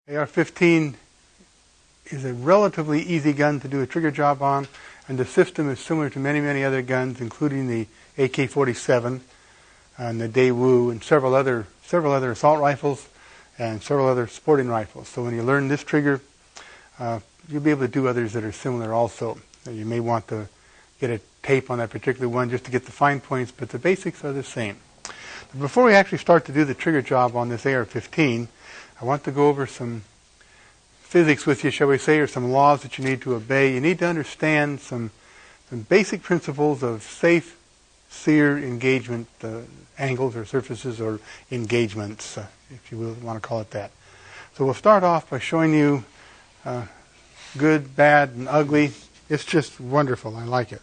AR-15 is a relatively easy gun to do a trigger job on, and the system is similar to many, many other guns, including the AK-47 and the Daewoo and several other assault rifles and several other sporting rifles. So when you learn this trigger, you'll be able to do others that are similar also. You may want to get a tape on that particular one just to get the fine points, but the basics are the same. But before we actually start to do the trigger job on this AR-15, I want to go over some physics with you, shall we say, or some laws that you need to obey. You need to understand some basic principles of safe sear engagement angles or surfaces or engagements, if you will want to call it that. So we'll start off by showing you good, bad, and ugly. It's just wonderful. I like it.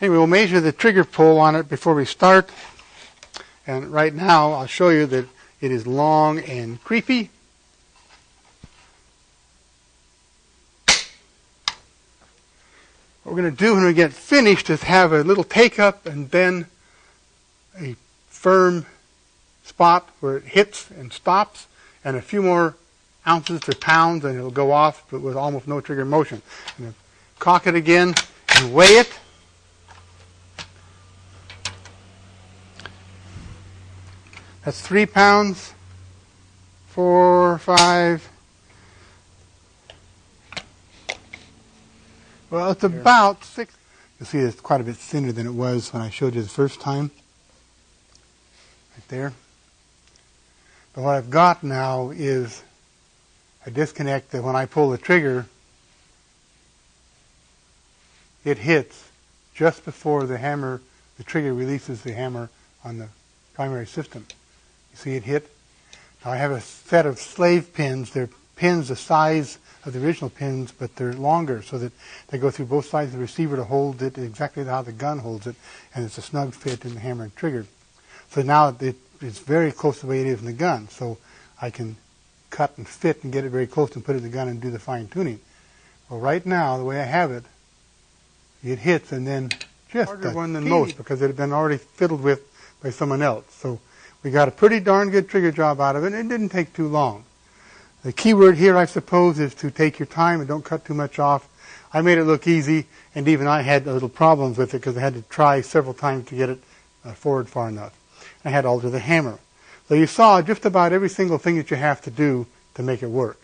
Anyway, we'll measure the trigger pull on it before we start. And right now, I'll show you that it is long and creepy. What we're going to do when we get finished is have a little take-up and then a firm spot where it hits and stops, and a few more ounces to pounds, and it'll go off, but with almost no trigger motion. I'm going to cock it again and weigh it. That's 3 pounds, 4, 5. Well, it's about 6. You'll see it's quite a bit thinner than it was when I showed you the first time. Right there. But what I've got now is a disconnect that when I pull the trigger, it hits just before the trigger releases the hammer on the primary system. You see it hit? Now I have a set of slave pins. They're pins the size of the original pins, but they're longer so that they go through both sides of the receiver to hold it exactly how the gun holds it, and it's a snug fit in the hammer and trigger. So now it's very close to the way it is in the gun, so I can cut and fit and get it very close and put it in the gun and do the fine tuning. Well, right now, the way I have it, it hits and then just harder one than most because it had been already fiddled with by someone else. So we got a pretty darn good trigger job out of it, and it didn't take too long. The key word here, I suppose, is to take your time and don't cut too much off. I made it look easy, and even I had little problems with it because I had to try several times to get it forward far enough. I had to alter the hammer. So you saw just about every single thing that you have to do to make it work.